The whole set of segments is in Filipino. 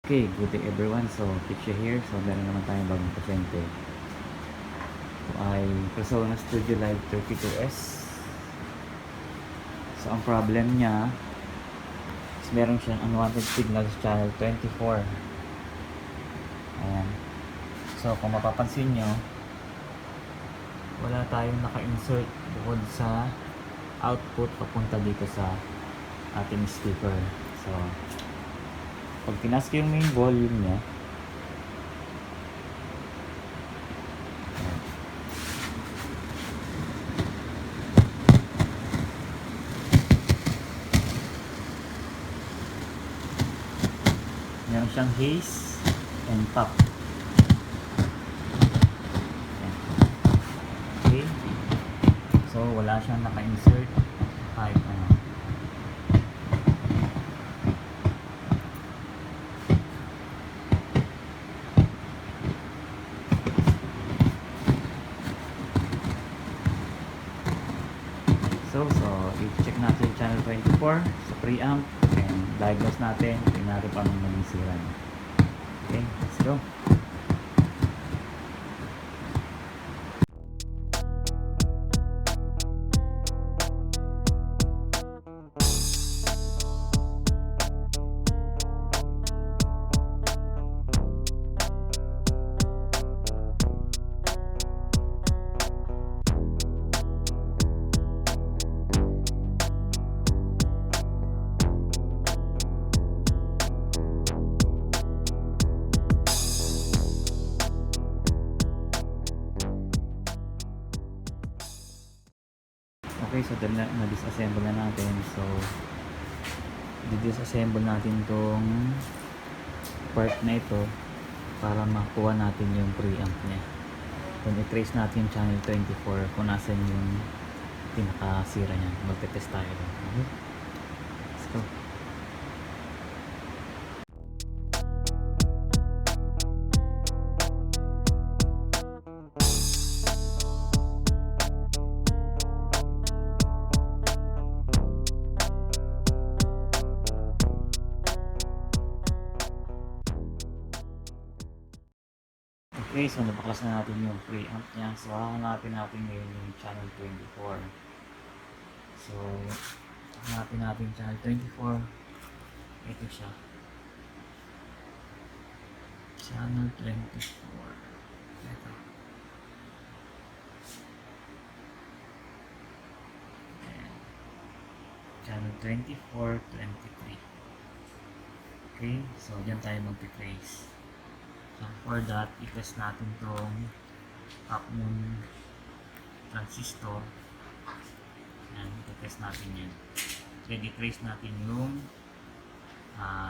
Okay, good day everyone. So, Kitche here. So, meron naman tayong bagong pasyente. Ito ay Persona Studio Live 32S. So, ang problem niya is meron siyang unwanted signal sa channel 24. Ayan. So, kung mapapansin nyo, wala tayong naka-insert bukod sa output papunta dito sa ating speaker. So, pag tinas ko yung main volume niya, meron siyang haze and pop. Okay. So, wala siyang naka-insert kahit ano. So, i-check natin yung channel 24 sa preamp and diagnose natin. Tingnan natin paano maging sira niya. Okay, let's go. Okay, so na-disassemble na natin. So, di-disassemble natin tong part na ito para makuha natin yung preamp niya. Then, i-trace natin yung channel 24 kung nasan yung pinakasira niya. Magte-test tayo. Okay? Let's go. Okay, so nabaklas na natin yung preamp niya. So, hahanapin natin ngayon yung channel 24. So, hahanapin natin yung channel 24. Ito siya. Channel 24. Ito. Ayan. Channel 24, 23. Okay, so dyan tayo mag-trace. So, for that, i-test natin tong top ng transistor. Ayan, i-test natin yan. Then, i-trace natin yung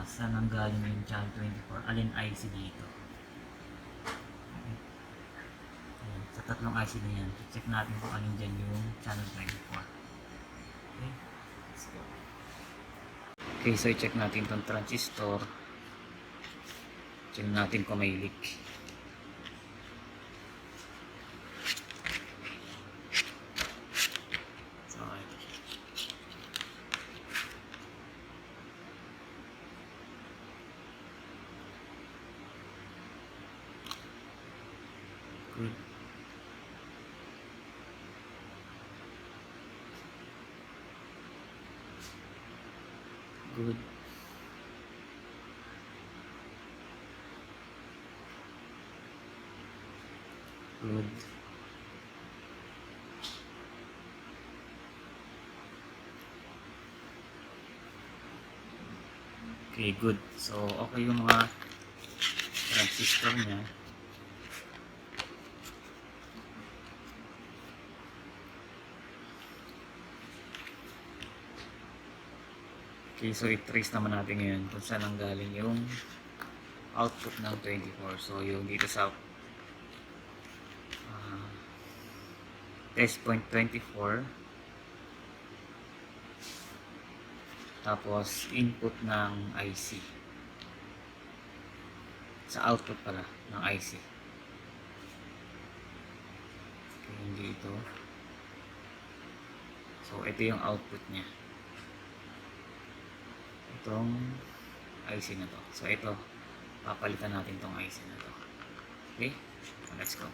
saan nanggaling yung channel 24. Alin IC dito. Okay. Ayan, sa tatlong IC na yan, check natin kung alin dyan yung channel 24. Okay, let's go. Okay, so i-check natin tong transistor. Check natin kung may leak. So, good. Good. Good. Okay, good. So, okay yung mga transistor niya. Okay, so i-trace naman natin ngayon kung saan ang galing yung output ng 24. So, yung dito sa test point 24. Tapos, input ng IC. Sa output pala ng IC. Okay, hindi ito. So, ito yung output niya. Itong IC na to. So, ito. papalitan natin tong IC na to. Okay? So, let's go.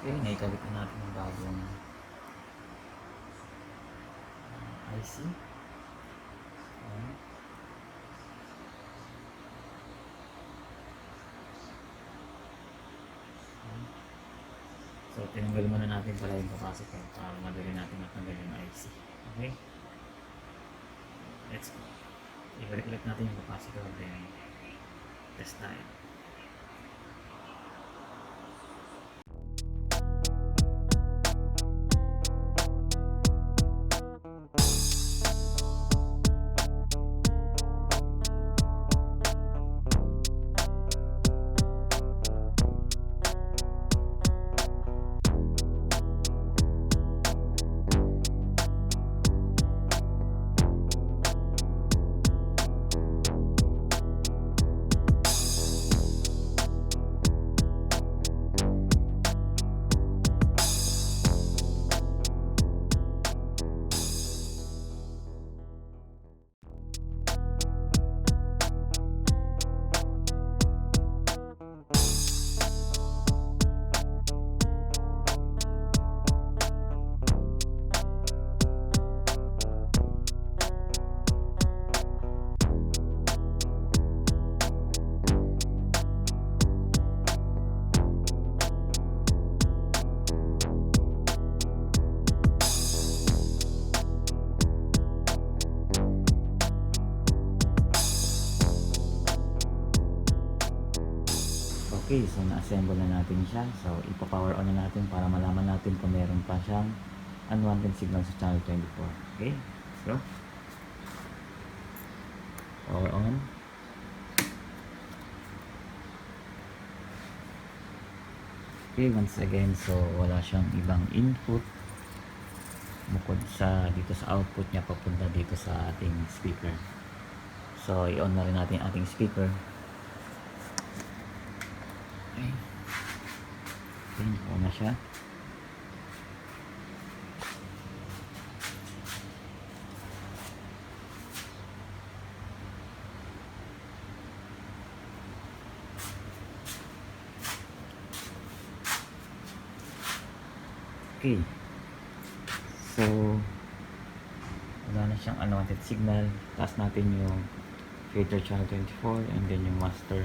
Okay, naikabit na natin yung bagong IC. Ayan. So, tinanggal muna natin pala yung capacitor para madali natin matanggal yung IC. Okay? Let's go. Ibalik natin yung capacitor then test tayo. Okay, so na-assemble na natin siya. So, ipa-power on na natin para malaman natin kung meron pa siyang unwanted signal sa channel 24. Okay, let's go. Power on. Okay, once again, so wala siyang ibang input bukod sa dito sa output niya papunta dito sa ating speaker. So, i-on na rin natin ating speaker. Okay. Okay, on na siya. Okay. So, wala na siyang unwanted signal. Taas natin yung filter channel 24 and then yung master.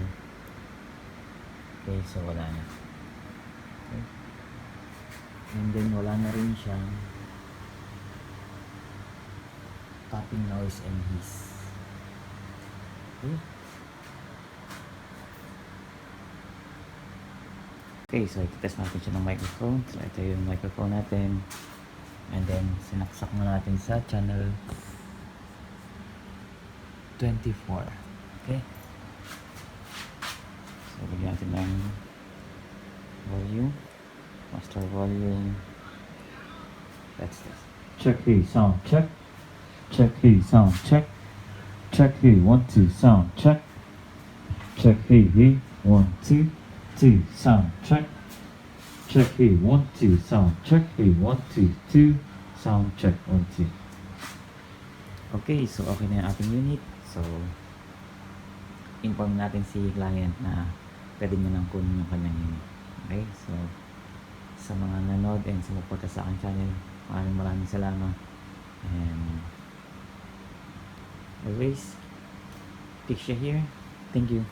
Okay, so wala na. Okay. And then wala na rin siyang tapping noise and hiss. Okay. Okay, so i-test natin siya ng microphone. So ito yung microphone natin. And then sinaksak na natin sa channel 24. Okay. So bigyan natin ng volume. Master volume. That's this. Check he sound check. Check he sound check. Check he 1 2 sound check. Check he 1 2 2 sound check. Check he 1 2 sound check. He 1 2 2 sound check 1 2. Okay, so okay na yung ating unit. So inform natin si client na pwede mo nang kunin yung kanyang unit. Okay, so sa mga nanood and sumuporta sa aking channel, maraming salamat. And always, picture here. Thank you.